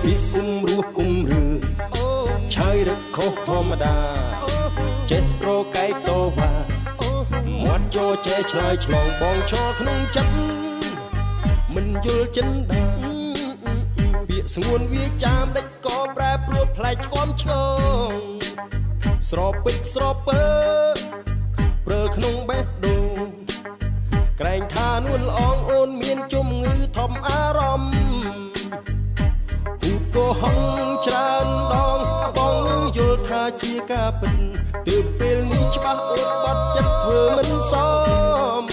ពីគុំរស់គុំរឿងឆើយរកខុសធម្មតាចេះប្រកែកតវ៉ាមាត់ចោចេះឆ្លើយឆ្លងបងឈរក្នុងចិត្តមិនយល់ចិនដាពាក្យស្ងួនវាចាមដេចក៏ប្រែប្រួលផ្លែកខ្វំឆ្ងស្រពេចស្រពើព្រើលក្នុងបេះដូងក្រែងថានួនល្អងអូនមានជំងឺធំអារម្មណ៍ពូកោហងច្រើនដងបងយល់ថាជាការពិតទើបពេលនេះច្បាស់អូនបាត់ចិត្តធ្វើមិនសម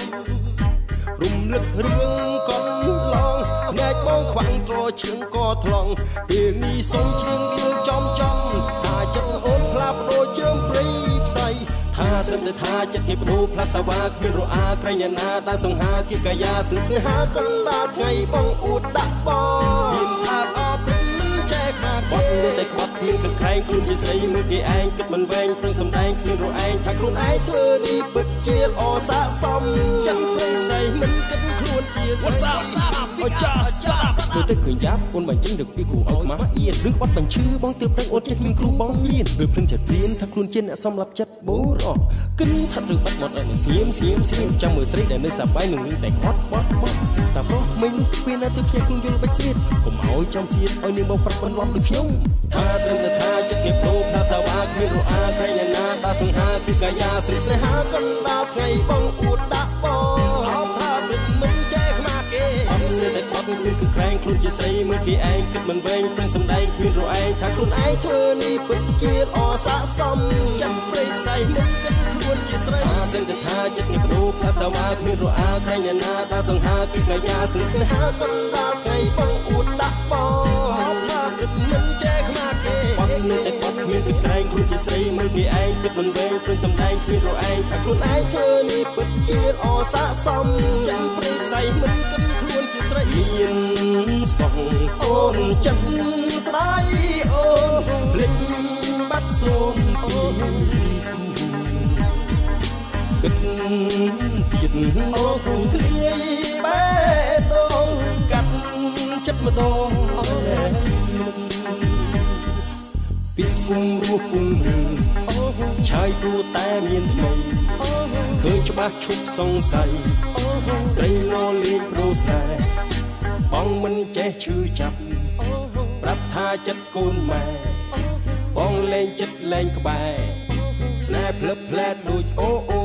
រំលឹករឿងកន្លងណែកបងខ្វាំងត្រឈឹងក៏ថ្លង់ពេលនេះសុំជ្រៀងដៀលចំថាចិត្តអូនផ្លាស់ប្ដូរជ្រើមព្រៃផ្សៃថាត្រឹមតែថាចិត្តគេបដូរផ្លាស់សាវ៉ាគ្មានរអាក្រែងណាដែលសង្ហាគិកាយាស្នេហាកណ្ដាលថ្ងៃបងអួតដាក់បងមានថាអបមិនចែកខាបត់នៅតែខ្វាត់គ្មានគិតក្រែងខ្លួនជាស្រីមើលគេឯងគិតមិនវែងព្រឹងសំដែងគ្មានរឯងថាខ្លួនឯងធ្វើនេះពិតជាអស័កសមចឹងព្រៃផ្សៃមិនគិតខ្លួនជាស្រីអូចាសាប់មើលទៅឃើញយ៉ាប់អូនបាញ់ចេញទៅពីគ្រូឲ្យខ្មាស់អៀនរឿងបាត់បញ្ឈឺបងទើបដឹងអូនចេះខ្ញុំគ្រូបងរៀនឬភ្លឹងចិត្តព្រៀនថាខ្លួនជាអ្នកសំឡាប់ចិត្តបូរអគិនថារឿងបាត់មកឲ្យស្ងៀមចាំមើលស្រីដែលនៅសប្បាយនឹងតែគាត់បត់តែប្រុសមិនពេលណាទៅភ្ញាក់ខ្លួនយល់បិចស្វៀតកុំឲ្យចំសៀតឲ្យនាងមកប្រាប់បន្លំដូចខ្ញុំថាត្រឹមតែថាចិត្តគេប្រូផ្លាសាវ៉ាគ្មានរអាក្រែងណាដល់សង្ហាគឺកាយាស្រីស្នេហាកណ្ដាលថ្ងៃបងអួតដាក់បងអបថាមិនចែកខ្មាស់គេអត់មានតែគាត់គឺក្រែងខ្លួនជាស្រីមើលគេឯងគិតមិនវែងព្រឹងសំដែងគ្មានរឯងថាខ្លួនឯងធ្វើនេះពិតជាអស័កសមចាំព្រៃផ្សៃមិនគិតខ្លួនជាស្រីថាត្រឹមតែថាចិត្តគេប្រូផ្លាសាវ៉ាគ្មានរអាក្រែងណាដល់សង្ហាគឺកាយាស្រីស្នេហាកណ្ដាលថ្ងៃបងអួតដាក់បងអបថាមិនចែកខ្មាស់គេអត់មានតែគាត់គ្មានគឺក្រែងខ្លួនជាស្រីមើលគេឯងគិតមិនវែងព្រឹងសំដែងគ្មានរឯងថាខ្លួនឯងធ្វើនេះពិតជាអស័កសមចាំព្រៃផ្សៃមិនគិតខ្លួនជាស្រីមានសងអូនចិត្តស្ដាយអូនភ្លេចបាត់សូមពីគិតទៀតអូនគ្រូធ្លាយបែតងកាត់ចិត្តម្ដងពីគុំរស់គុំរឿងឆាយព្រោះតែមានថ្មីឃើញច្បាស់ឈប់សង្ស័យស្រីលលេងប្រូស្រែបងមិនចេះឈឺចាប់ប្រាប់ថាចិត្តកូនម៉ែបងលេងចិត្តលេងក្បែរស្នេហ៍ភ្លឹបភ្លែតដូចអូ